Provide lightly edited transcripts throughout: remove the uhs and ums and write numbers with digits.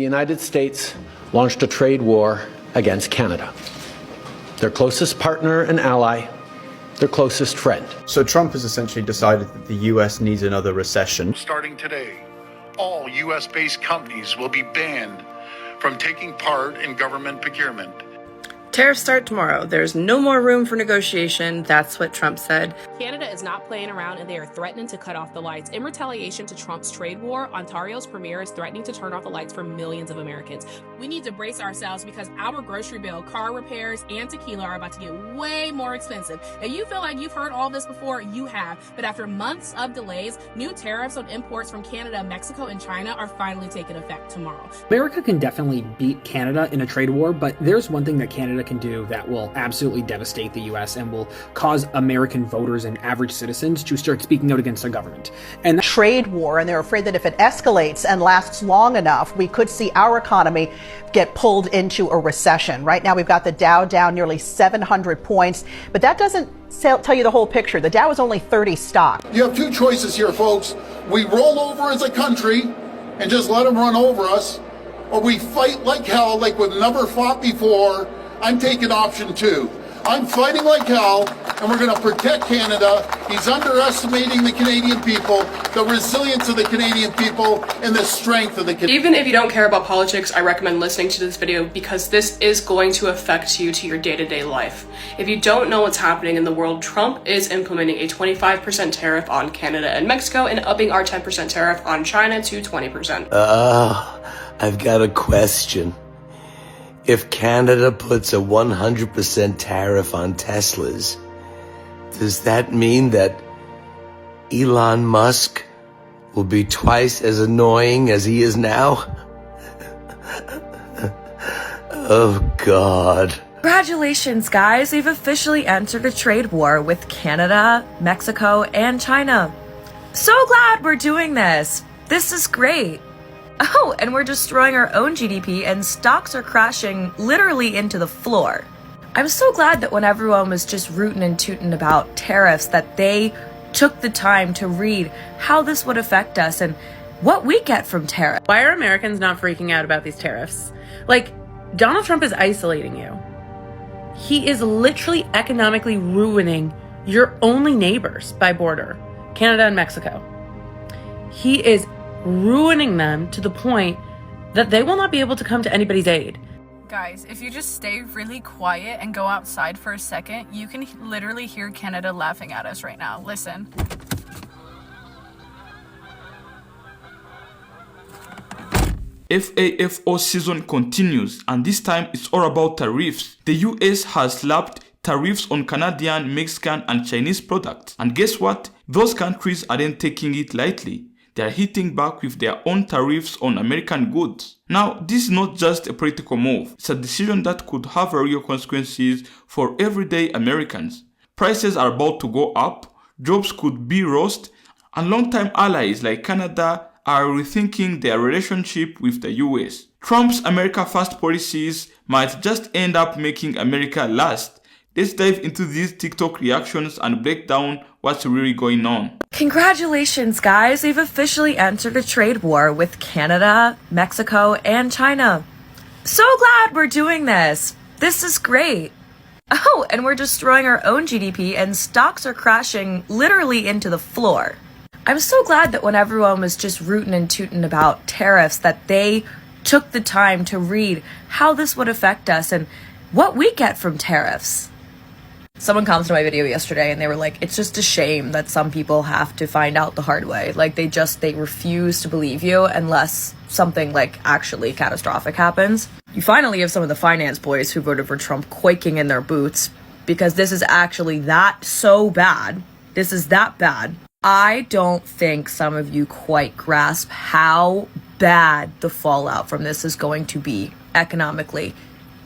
The United States launched a trade war against Canada, their closest partner and ally, their closest friend. So Trump has essentially decided that the US needs another recession. Starting today, all US-based companies will be banned from taking part in government procurement. Tariffs start tomorrow. There's no more room for negotiation. That's what Trump said. Canada is not playing around, and they are threatening to cut off the lights. In retaliation to Trump's trade war, Ontario's premier is threatening to turn off the lights for millions of Americans. We need to brace ourselves because our grocery bill, car repairs, and tequila are about to get way more expensive. If you feel like you've heard all this before, you have. But after months of delays, new tariffs on imports from Canada, Mexico, and China are finally taking effect tomorrow. America can definitely beat Canada in a trade war, but there's one thing that Canada can do that will absolutely devastate the US and will cause American voters and average citizens to start speaking out against their government. And trade war, and they're afraid that if it escalates and lasts long enough, we could see our economy get pulled into a recession. Right now, we've got the Dow down nearly 700 points, but that doesn't tell you the whole picture. The Dow is only 30 stock. You have two choices here, folks. We roll over as a country and just let them run over us, or we fight like hell, like we've never fought before. I'm taking option 2. I'm fighting like hell, and we're going to protect Canada. He's underestimating the Canadian people, the resilience of the Canadian people, and the strength of the Canadian. Even if you don't care about politics, I recommend listening to this video because this is going to affect you to your day-to-day life. If you don't know what's happening in the world, Trump is implementing a 25% tariff on Canada and Mexico and upping our 10% tariff on China to 20%. I've got a question. If Canada puts a 100% tariff on Teslas, does that mean that Elon Musk will be twice as annoying as he is now? Oh, God. Congratulations, guys. We've officially entered a trade war with Canada, Mexico, and China. So glad we're doing this. This is great. Oh, and we're destroying our own GDP and stocks are crashing literally into the floor. I'm so glad that when everyone was just rootin' and tootin' about tariffs, that they took the time to read how this would affect us and what we get from tariffs. Why are Americans not freaking out about these tariffs? Like, Donald Trump is isolating you. He is literally economically ruining your only neighbors by border, Canada and Mexico. He is ruining them to the point that they will not be able to come to anybody's aid. Guys, if you just stay really quiet and go outside for a second, you can literally hear Canada laughing at us right now. Listen. FAFO season continues, and this time it's all about tariffs. The US has slapped tariffs on Canadian, Mexican, and Chinese products. And guess what? Those countries aren't taking it lightly. They are hitting back with their own tariffs on American goods. Now, this is not just a political move. It's a decision that could have real consequences for everyday Americans. Prices are about to go up, jobs could be lost, and longtime allies like Canada are rethinking their relationship with the US. Trump's America First policies might just end up making America last. Let's dive into these TikTok reactions and break down what's really going on. Congratulations, guys. We've officially entered a trade war with Canada, Mexico, and China. So glad we're doing this. This is great. Oh, and we're destroying our own GDP and stocks are crashing literally into the floor. I'm so glad that when everyone was just rootin' and tootin' about tariffs, that they took the time to read how this would affect us and what we get from tariffs. Someone commented on my video yesterday and they were like, it's just a shame that some people have to find out the hard way. Like they refuse to believe you unless something like actually catastrophic happens. You finally have some of the finance boys who voted for Trump quaking in their boots because this is actually that so bad. This is that bad. I don't think some of you quite grasp how bad the fallout from this is going to be economically.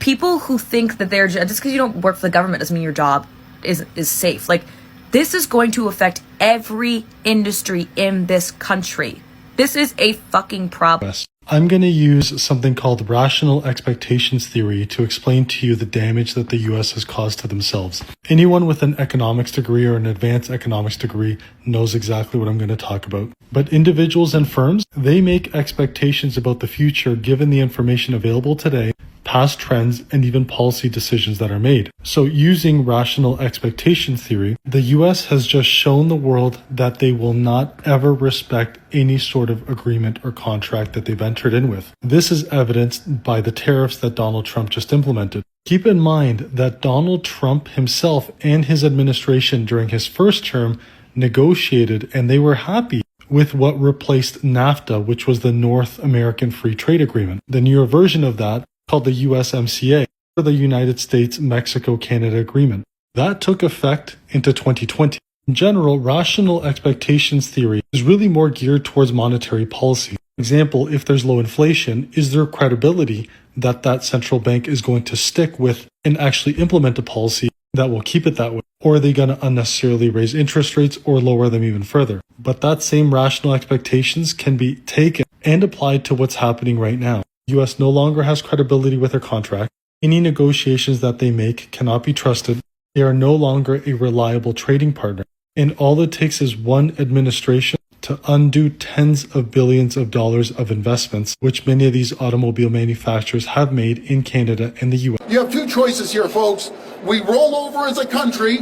People who think that they're just because you don't work for the government doesn't mean your job is safe. Like, this is going to affect every industry in this country. This is a fucking problem. I'm going to use something called rational expectations theory to explain to you the damage that the US has caused to themselves. Anyone with an economics degree or an advanced economics degree knows exactly what I'm going to talk about. But individuals and firms, they make expectations about the future given the information available today, past trends, and even policy decisions that are made. So using rational expectation theory, the US has just shown the world that they will not ever respect any sort of agreement or contract that they've entered in with. This is evidenced by the tariffs that Donald Trump just implemented. Keep in mind that Donald Trump himself and his administration during his first term negotiated, and they were happy with what replaced NAFTA, which was the North American Free Trade Agreement. The newer version of that, called the USMCA, or the United States-Mexico-Canada Agreement. That took effect into 2020. In general, rational expectations theory is really more geared towards monetary policy. For example, if there's low inflation, is there credibility that that central bank is going to stick with and actually implement a policy that will keep it that way? Or are they going to unnecessarily raise interest rates or lower them even further? But that same rational expectations can be taken and applied to what's happening right now. The US no longer has credibility with their contract. Any negotiations that they make cannot be trusted. They are no longer a reliable trading partner. And all it takes is one administration to undo tens of billions of dollars of investments, which many of these automobile manufacturers have made in Canada and the US. You have two choices here, folks. We roll over as a country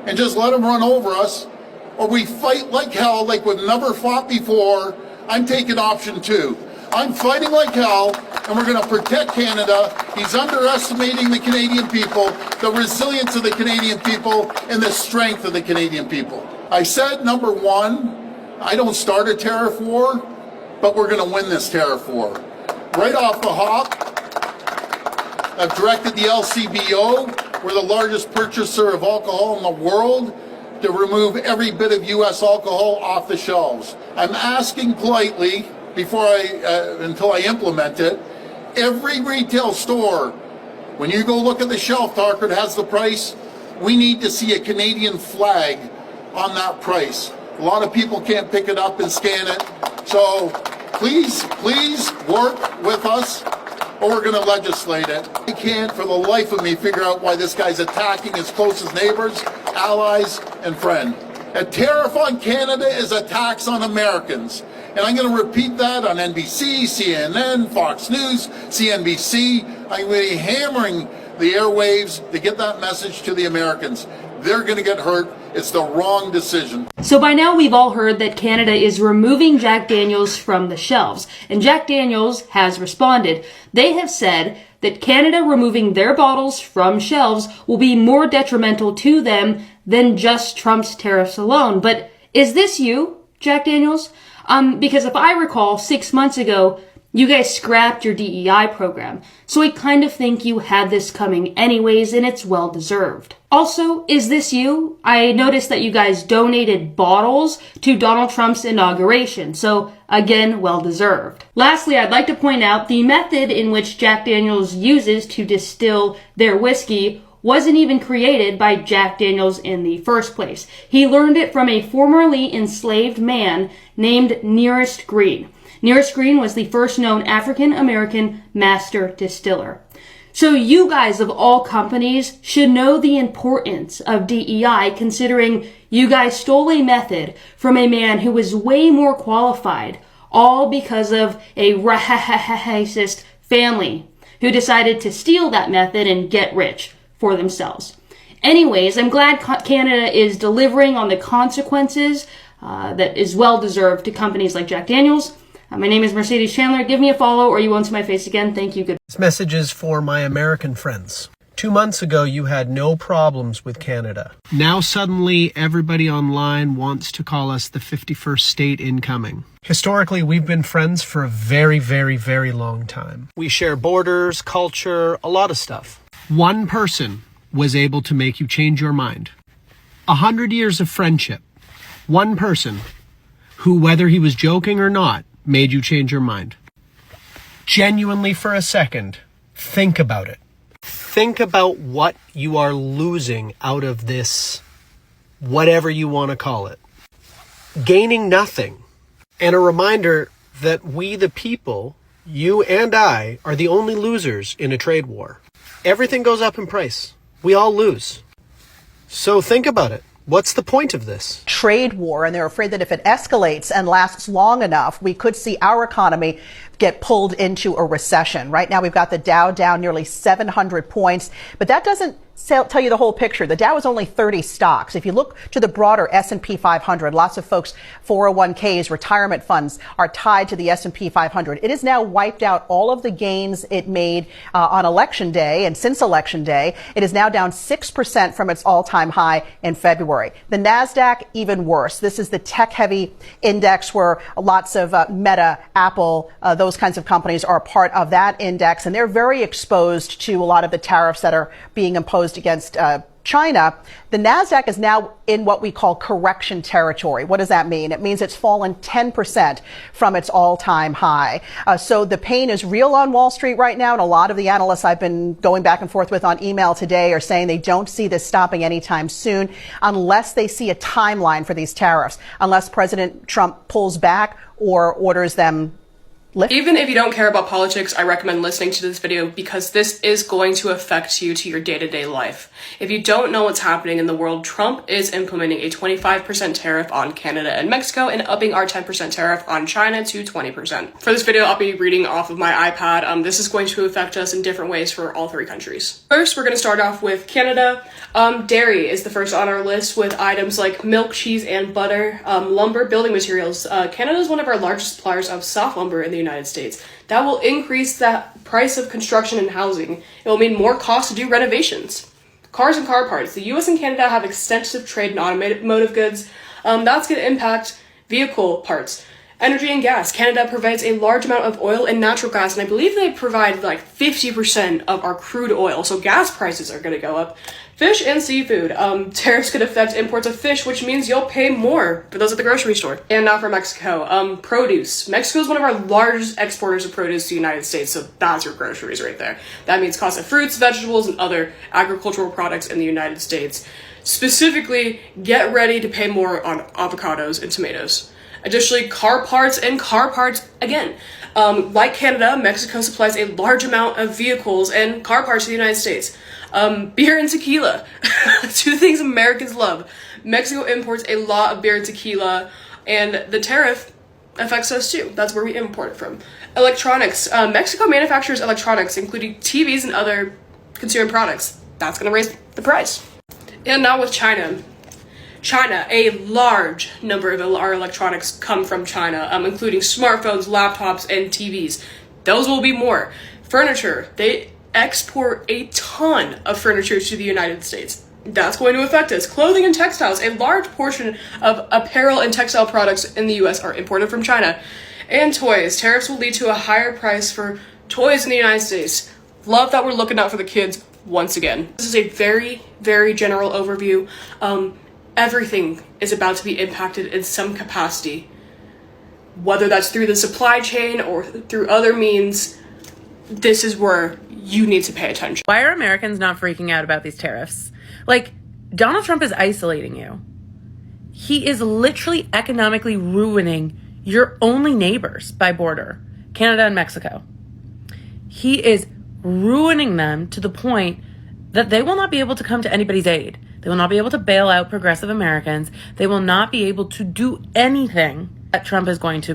and just let them run over us, or we fight like hell, like we've never fought before. I'm taking option 2. I'm fighting like hell, and we're going to protect Canada. He's underestimating the Canadian people, the resilience of the Canadian people, and the strength of the Canadian people. I said, number 1, I don't start a tariff war, but we're going to win this tariff war. Right off the hop, I've directed the LCBO, we're the largest purchaser of alcohol in the world, to remove every bit of U.S. alcohol off the shelves. I'm asking politely, until I implement it, every retail store, when you go look at the shelf talker that has the price, we need to see a Canadian flag on that price. A lot of people can't pick it up and scan it. So please work with us, or we're going to legislate it. I can't for the life of me figure out why this guy's attacking his closest neighbors, allies, and friends. A tariff on Canada is a tax on Americans. And I'm going to repeat that on NBC, CNN, Fox News, CNBC. I'm going to be hammering the airwaves to get that message to the Americans. They're going to get hurt. It's the wrong decision. So by now we've all heard that Canada is removing Jack Daniels from the shelves. And Jack Daniels has responded. They have said that Canada removing their bottles from shelves will be more detrimental to them than just Trump's tariffs alone. But is this you, Jack Daniels? Because if I recall, 6 months ago, you guys scrapped your DEI program. So I kind of think you had this coming anyways, and it's well deserved. Also, is this you? I noticed that you guys donated bottles to Donald Trump's inauguration. So again, well deserved. Lastly, I'd like to point out the method in which Jack Daniels uses to distill their whiskey wasn't even created by Jack Daniels in the first place. He learned it from a formerly enslaved man named Nearest Green. Nearest Green was the first known African-American master distiller. So you guys of all companies should know the importance of DEI, considering you guys stole a method from a man who was way more qualified, all because of a racist family who decided to steal that method and get rich for themselves. Anyways, I'm glad Canada is delivering on the consequences that is well deserved to companies like Jack Daniels. My name is Mercedes Chandler. Give me a follow or you won't see my face again. Thank you. Good. This message is for my American friends. 2 months ago, you had no problems with Canada. Now suddenly everybody online wants to call us the 51st state incoming. Historically, we've been friends for a very, very, very long time. We share borders, culture, a lot of stuff. One person was able to make you change your mind. 100 years of friendship. One person who, whether he was joking or not, made you change your mind. Genuinely for a second, think about it. Think about what you are losing out of this, whatever you want to call it. Gaining nothing. And a reminder that we, the people, You and I are the only losers in a trade war. Everything goes up in price. We all lose. So think about it. What's the point of this? Trade war, and they're afraid that if it escalates and lasts long enough, we could see our economy get pulled into a recession. Right now, we've got the Dow down nearly 700 points, but that doesn't tell you the whole picture. The Dow is only 30 stocks. If you look to the broader S&P 500, lots of folks, 401ks, retirement funds are tied to the S&P 500. It has now wiped out all of the gains it made on election day, and since election day, it is now down 6% from its all-time high in February. The NASDAQ, even worse. This is the tech-heavy index where lots of Meta, Apple, those kinds of companies are a part of that index, and they're very exposed to a lot of the tariffs that are being imposed against China. The NASDAQ is now in what we call correction territory. What does that mean? It means it's fallen 10% from its all-time high. So the pain is real on Wall Street right now, and a lot of the analysts I've been going back and forth with on email today are saying they don't see this stopping anytime soon unless they see a timeline for these tariffs, unless President Trump pulls back or orders them lifted. Even if you don't care about politics, I recommend listening to this video because this is going to affect you to your day-to-day life. If you don't know what's happening in the world, Trump is implementing a 25% tariff on Canada and Mexico and upping our 10% tariff on China to 20%. For this video, I'll be reading off of my iPad. This is going to affect us in different ways for all three countries. First, we're going to start off with Canada. Dairy is the first on our list with items like milk, cheese, and butter. Lumber, building materials. Canada is one of our largest suppliers of soft lumber in the United States. That will increase the price of construction and housing. It will mean more cost to do renovations. Cars and car parts. The US and Canada have extensive trade in automotive goods. That's going to impact vehicle parts. Energy and gas. Canada provides a large amount of oil and natural gas, and I believe they provide like 50% of our crude oil, so gas prices are going to go up. Fish and seafood. Tariffs could affect imports of fish, which means you'll pay more for those at the grocery store. And now for Mexico. Produce. Mexico is one of our largest exporters of produce to the United States, so that's your groceries right there. That means cost of fruits, vegetables, and other agricultural products in the United States. Specifically, get ready to pay more on avocados and tomatoes. Additionally, car parts, again. Like Canada, Mexico supplies a large amount of vehicles and car parts to the United States. Beer and tequila, two things Americans love. Mexico imports a lot of beer and tequila, and the tariff affects us too. That's where we import it from. Electronics, Mexico manufactures electronics, including TVs and other consumer products. That's going to raise the price. And now with China. China, a large number of our electronics come from China, including smartphones, laptops, and TVs. Those will be more. Furniture, they export a ton of furniture to the United States. That's going to affect us. Clothing and textiles, a large portion of apparel and textile products in the US are imported from China. And toys, tariffs will lead to a higher price for toys in the United States. Love that we're looking out for the kids once again. This is a very, very general overview. Everything is about to be impacted in some capacity, whether that's through the supply chain or through other means. This is where you need to pay attention. Why are Americans not freaking out about these tariffs? Like, Donald Trump is isolating you. He is literally economically ruining your only neighbors by border, Canada and Mexico. He is ruining them to the point that they will not be able to come to anybody's aid. They will not be able to bail out progressive Americans. They will not be able to do anything that Trump is going to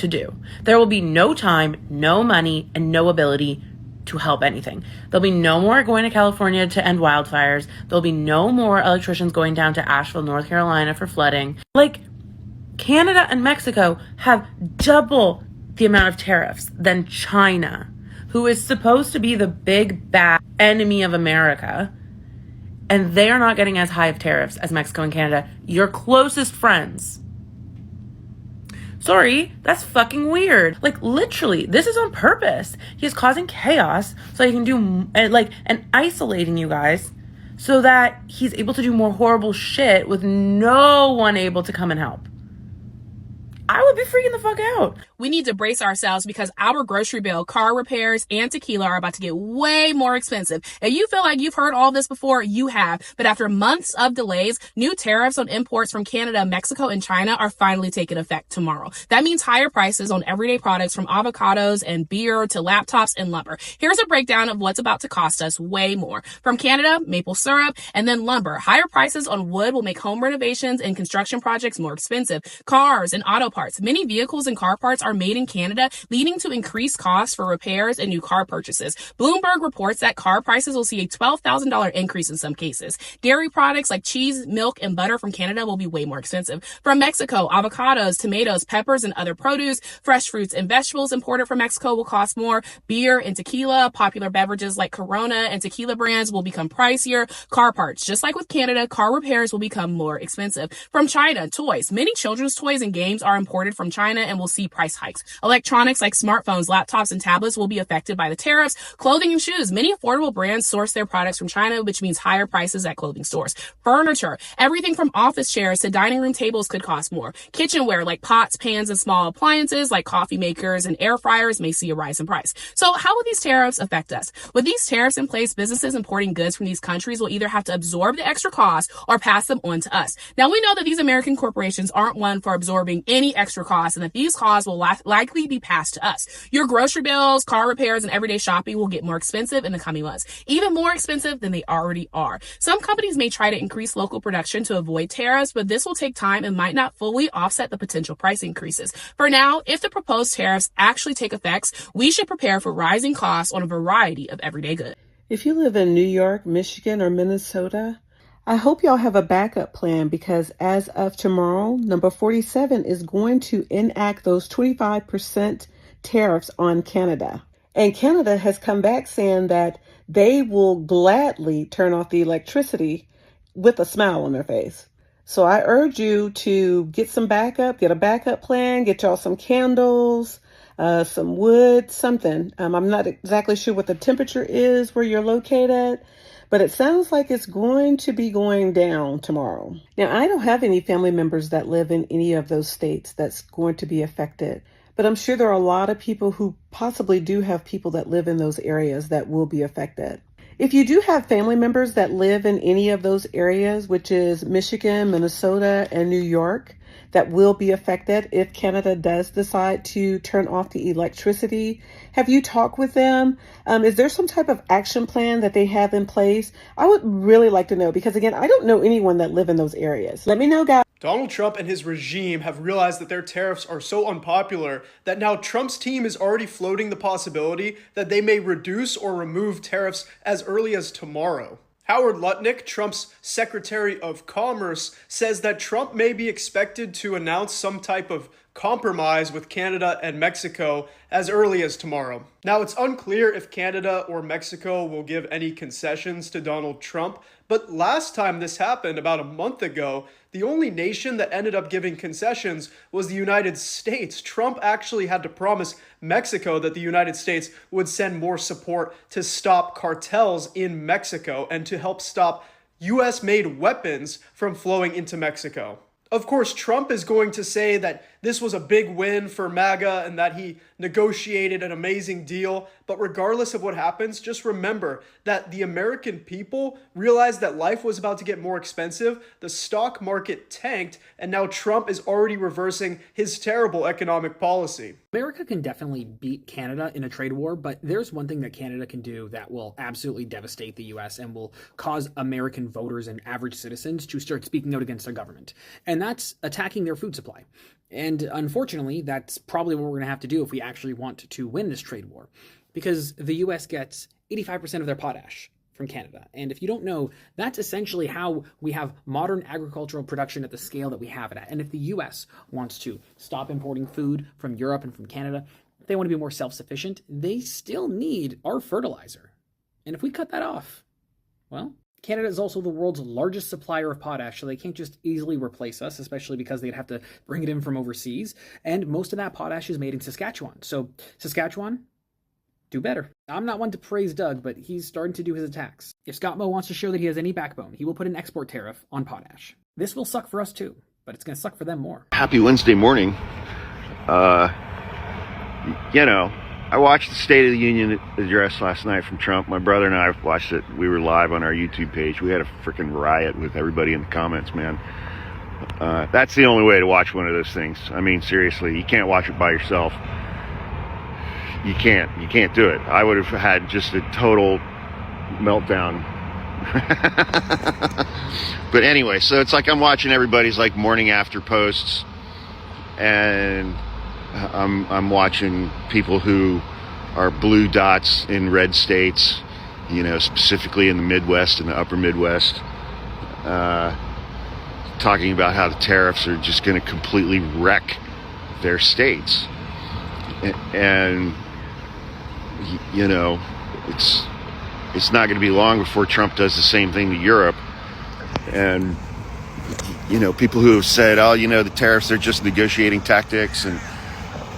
do. There will be no time, no money, and no ability to help anything. There'll be no more going to California to end wildfires. There'll be no more electricians going down to Asheville, North Carolina for flooding. Like, Canada and Mexico have double the amount of tariffs than China, who is supposed to be the big bad enemy of America. And they are not getting as high of tariffs as Mexico and Canada, your closest friends. Sorry, that's fucking weird. Like, literally, this is on purpose. He is causing chaos so he can do, and isolating you guys so that he's able to do more horrible shit with no one able to come and help. I would be freaking the fuck out. we need to brace ourselves because our grocery bill, car repairs, and tequila are about to get way more expensive. If you feel like you've heard all this before, you have. But after months of delays, new tariffs on imports from Canada, Mexico, and China are finally taking effect tomorrow. That means higher prices on everyday products from avocados and beer to laptops and lumber. Here's a breakdown of what's about to cost us way more. From Canada, maple syrup, and then lumber. Higher prices on wood will make home renovations and construction projects more expensive. Cars and auto parts. Many vehicles and car parts are made in Canada, leading to increased costs for repairs and new car purchases. Bloomberg reports that car prices will see a $12,000 increase in some cases. Dairy products like cheese, milk, and butter from Canada will be way more expensive. From Mexico, avocados, tomatoes, peppers, and other produce, fresh fruits and vegetables imported from Mexico will cost more. Beer and tequila, popular beverages like Corona and tequila brands will become pricier. Car parts, just like with Canada, car repairs will become more expensive. From China, toys. Many children's toys and games are imported from China and will see price hikes. Electronics like smartphones, laptops, and tablets will be affected by the tariffs. Clothing and shoes. Many affordable brands source their products from China, which means higher prices at clothing stores. Furniture. Everything from office chairs to dining room tables could cost more. Kitchenware like pots, pans, and small appliances like coffee makers and air fryers may see a rise in price. So how will these tariffs affect us? With these tariffs in place, businesses importing goods from these countries will either have to absorb the extra costs or pass them on to us. Now, we know that these American corporations aren't one for absorbing any extra costs and that these costs will likely be passed to us. Your grocery bills, car repairs, and everyday shopping will get more expensive in the coming months, even more expensive than they already are. Some companies may try to increase local production to avoid tariffs, but this will take time and might not fully offset the potential price increases. For now, if the proposed tariffs actually take effect, we should prepare for rising costs on a variety of everyday goods. If you live in New York, Michigan, or Minnesota, I hope y'all have a backup plan because as of tomorrow, number 47 is going to enact those 25% tariffs on Canada. And Canada has come back saying that they will gladly turn off the electricity with a smile on their face. So I urge you to get some backup, get a backup plan, get y'all some candles, some wood, something. I'm not exactly sure what the temperature is where you're located, but it sounds like it's going to be going down tomorrow. Now, I don't have any family members that live in any of those states that's going to be affected, but I'm sure there are a lot of people who possibly do have people that live in those areas that will be affected. If you do have family members that live in any of those areas, which is Michigan, Minnesota, and New York, that will be affected if Canada does decide to turn off the electricity, have you talked with them? Is there some type of action plan that they have in place? I would really like to know because, again, I don't know anyone that live in those areas. Let me know, guys. Donald Trump and his regime have realized that their tariffs are so unpopular that now Trump's team is already floating the possibility that they may reduce or remove tariffs as early as tomorrow. Howard Lutnick, Trump's Secretary of Commerce, says that Trump may be expected to announce some type of compromise with Canada and Mexico as early as tomorrow. Now, it's unclear if Canada or Mexico will give any concessions to Donald Trump, but last time this happened, about a month ago, the only nation that ended up giving concessions was the United States. Trump actually had to promise Mexico that the United States would send more support to stop cartels in Mexico and to help stop US-made weapons from flowing into Mexico. Of course, Trump is going to say that this was a big win for MAGA and that he negotiated an amazing deal. But regardless of what happens, just remember that the American people realized that life was about to get more expensive. The stock market tanked, and now Trump is already reversing his terrible economic policy. America can definitely beat Canada in a trade war, but there's one thing that Canada can do that will absolutely devastate the US and will cause American voters and average citizens to start speaking out against their government. And that's attacking their food supply. And unfortunately, that's probably what we're going to have to do if we actually want to win this trade war, because the US gets 85% of their potash from Canada. And if you don't know, that's essentially how we have modern agricultural production at the scale that we have it at. And if the US wants to stop importing food from Europe and from Canada, if they want to be more self-sufficient, they still need our fertilizer. And if we cut that off, well, Canada is also the world's largest supplier of potash, so they can't just easily replace us, especially because they'd have to bring it in from overseas. And most of that potash is made in Saskatchewan. So Saskatchewan, do better. I'm not one to praise Doug, but he's starting to do his attacks. If Scott Moe wants to show that he has any backbone, he will put an export tariff on potash. This will suck for us too, but it's going to suck for them more. Happy Wednesday morning. you know, I watched the State of the Union address last night from Trump. My brother and I watched it. We were live on our YouTube page. We had a freaking riot with everybody in the comments, man. That's the only way to watch one of those things. I mean, seriously, you can't watch it by yourself. You can't do it. I would have had just a total meltdown. But anyway, so it's like I'm watching everybody's like morning after posts, and I'm watching people who are blue dots in red states, you know, specifically in the Midwest and the upper Midwest, talking about how the tariffs are just going to completely wreck their states. And, you know, it's not going to be long before Trump does the same thing to Europe. And, you know, people who have said, oh, you know, the tariffs are just negotiating tactics. And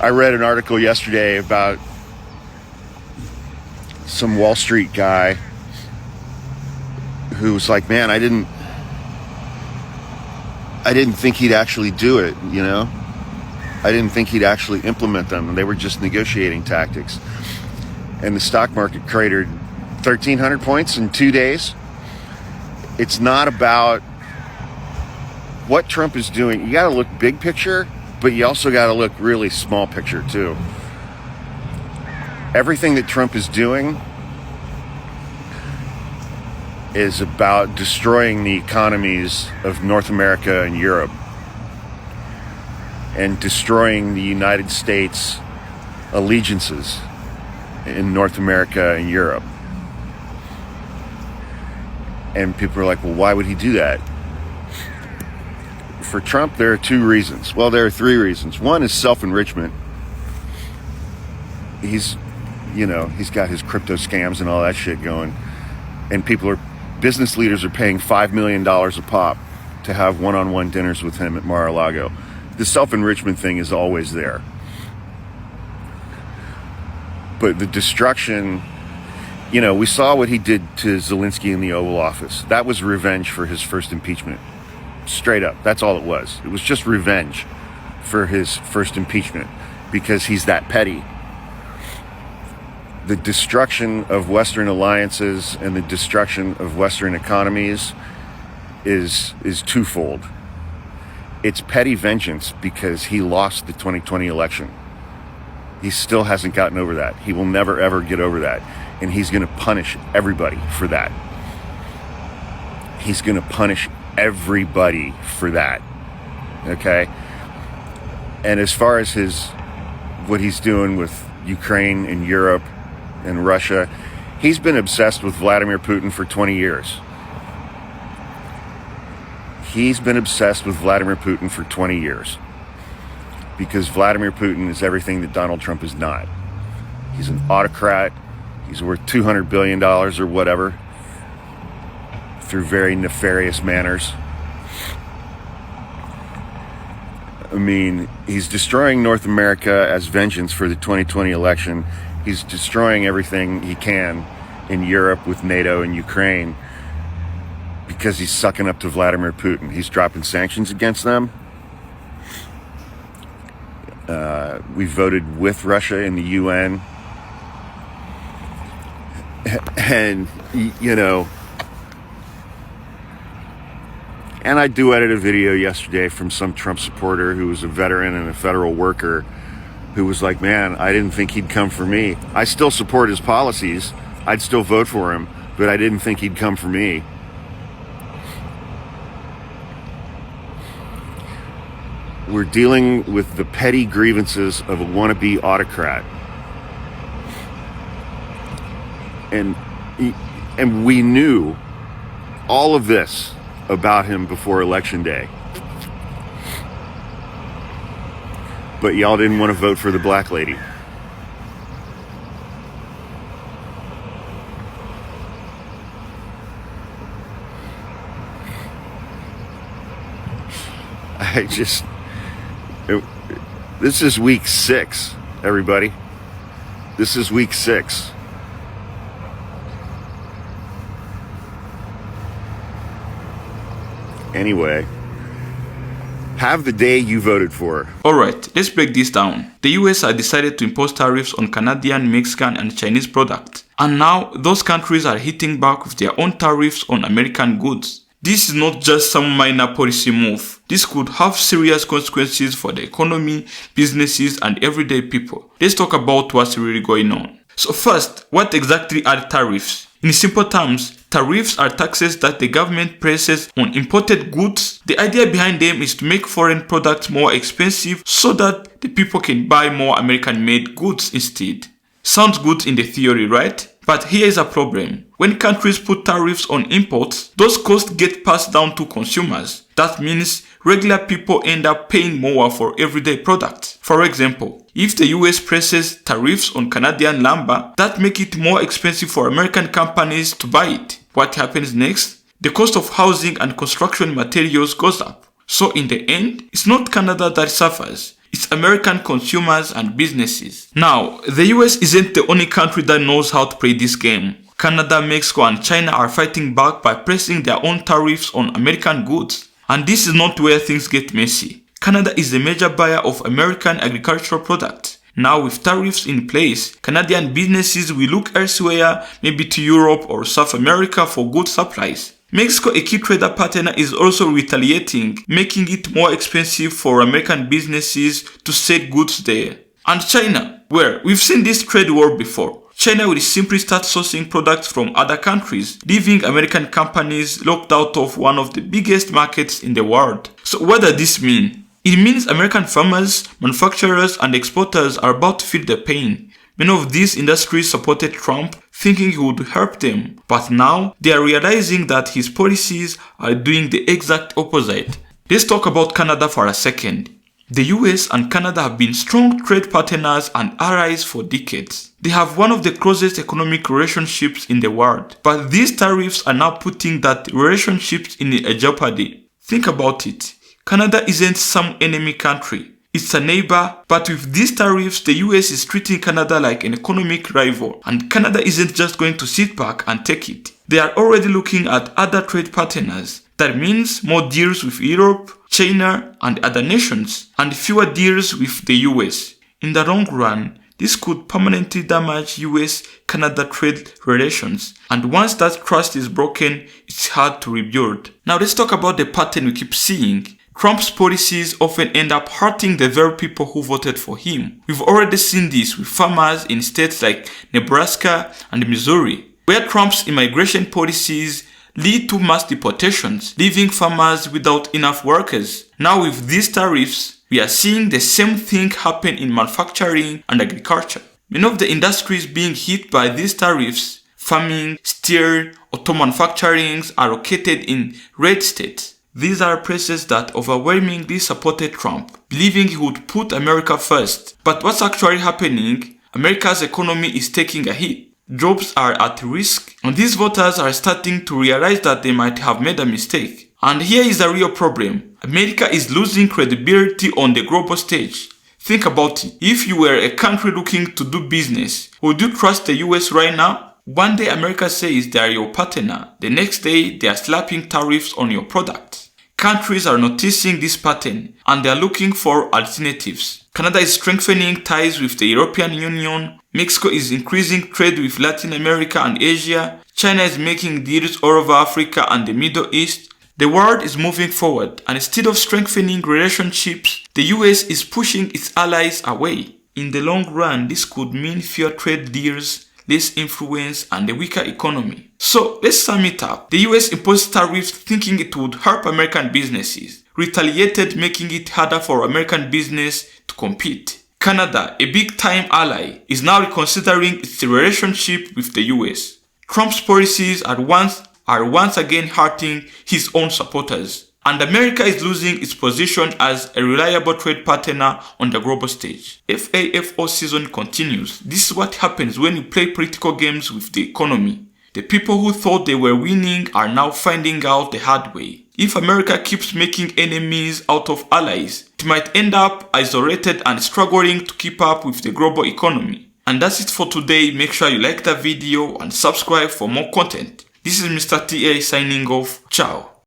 I read an article yesterday about some Wall Street guy who was like, man, I didn't think he'd actually do it, you know? I didn't think he'd actually implement them. They were just negotiating tactics. And the stock market cratered 1,300 points in 2 days. It's not about what Trump is doing. You got to look big picture, but you also got to look really small picture too. Everything that Trump is doing is about destroying the economies of North America and Europe, and destroying the United States allegiances in North America and Europe. And people are like, well, why would he do that? For Trump, there are two reasons. Well, there are three reasons. One is self-enrichment. He's got his crypto scams and all that shit going. And business leaders are paying $5 million a pop to have one-on-one dinners with him at Mar-a-Lago. The self-enrichment thing is always there. But the destruction, you know, we saw what he did to Zelensky in the Oval Office. That was revenge for his first impeachment. Straight up. That's all it was. It was just revenge for his first impeachment because he's that petty. The destruction of Western alliances and the destruction of Western economies is twofold. It's petty vengeance because he lost the 2020 election. He still hasn't gotten over that. He will never, ever get over that. And he's going to punish everybody for that. He's going to punish everybody for that. Okay? And as far as what he's doing with Ukraine and Europe and Russia, he's been obsessed with Vladimir Putin for 20 years. He's been obsessed with Vladimir Putin for 20 years because Vladimir Putin is everything that Donald Trump is not. He's an autocrat. He's worth $200 billion or whatever through very nefarious manners. I mean, he's destroying North America as vengeance for the 2020 election. He's destroying everything he can in Europe with NATO and Ukraine because he's sucking up to Vladimir Putin. He's dropping sanctions against them. We voted with Russia in the UN. And, you know, and I duetted a video yesterday from some Trump supporter who was a veteran and a federal worker who was like, man, I didn't think he'd come for me. I still support his policies. I'd still vote for him, but I didn't think he'd come for me. We're dealing with the petty grievances of a wannabe autocrat. And we knew all of this about him before Election Day. But y'all didn't want to vote for the black lady. This is week 6, everybody. This is week 6. Anyway, Have the day you voted for. Alright, let's break this down. The US has decided to impose tariffs on Canadian, Mexican and Chinese products. And now, those countries are hitting back with their own tariffs on American goods. This is not just some minor policy move. This could have serious consequences for the economy, businesses and everyday people. Let's talk about what's really going on. So first, what exactly are tariffs? In simple terms, tariffs are taxes that the government places on imported goods. The idea behind them is to make foreign products more expensive so that the people can buy more American-made goods instead. Sounds good in the theory, right? But here is a problem. When countries put tariffs on imports, those costs get passed down to consumers. That means regular people end up paying more for everyday products. For example, if the US places tariffs on Canadian lumber, that makes it more expensive for American companies to buy it. What happens next? The cost of housing and construction materials goes up. So in the end, it's not Canada that suffers. It's American consumers and businesses. Now, the US isn't the only country that knows how to play this game. Canada, Mexico and China are fighting back by placing their own tariffs on American goods. And this is not where things get messy. Canada is a major buyer of American agricultural products. Now with tariffs in place, Canadian businesses will look elsewhere, maybe to Europe or South America for good supplies. Mexico, a key trader partner, is also retaliating, making it more expensive for American businesses to sell goods there. And China, where we've seen this trade war before. China will simply start sourcing products from other countries, leaving American companies locked out of one of the biggest markets in the world. So what does this mean? It means American farmers, manufacturers and exporters are about to feel the pain. Many of these industries supported Trump, thinking he would help them, but now they are realizing that his policies are doing the exact opposite. Let's talk about Canada for a second. The US and Canada have been strong trade partners and allies for decades. They have one of the closest economic relationships in the world, but these tariffs are now putting that relationships in a jeopardy. Think about it. Canada isn't some enemy country. It's a neighbor, but with these tariffs, the US is treating Canada like an economic rival, and Canada isn't just going to sit back and take it. They are already looking at other trade partners. That means more deals with Europe, China, and other nations, and fewer deals with the US. In the long run, this could permanently damage US-Canada trade relations, and once that trust is broken, it's hard to rebuild. Now let's talk about the pattern we keep seeing. Trump's policies often end up hurting the very people who voted for him. We've already seen this with farmers in states like Nebraska and Missouri, where Trump's immigration policies lead to mass deportations, leaving farmers without enough workers. Now with these tariffs, we are seeing the same thing happen in manufacturing and agriculture. Many of the industries being hit by these tariffs, farming, steel, auto manufacturing, are located in red states. These are places that overwhelmingly supported Trump, believing he would put America first. But what's actually happening? America's economy is taking a hit. Jobs are at risk, and these voters are starting to realize that they might have made a mistake. And here is the real problem. America is losing credibility on the global stage. Think about it. If you were a country looking to do business, would you trust the US right now? One day America says they are your partner. The next day they are slapping tariffs on your products. Countries are noticing this pattern and they are looking for alternatives. Canada is strengthening ties with the European Union. Mexico is increasing trade with Latin America and Asia. China is making deals all over Africa and the Middle East. The world is moving forward, and instead of strengthening relationships, the US is pushing its allies away. In the long run, this could mean fewer trade deals, less influence, and a weaker economy. So let's sum it up. The US imposed tariffs thinking it would help American businesses, retaliated making it harder for American business to compete. Canada, a big-time ally, is now reconsidering its relationship with the US. Trump's policies are once again hurting his own supporters, and America is losing its position as a reliable trade partner on the global stage. FAFO season continues. This is what happens when you play political games with the economy. The people who thought they were winning are now finding out the hard way. If America keeps making enemies out of allies, it might end up isolated and struggling to keep up with the global economy. And that's it for today. Make sure you like the video and subscribe for more content. This is Mr. TA signing off. Ciao.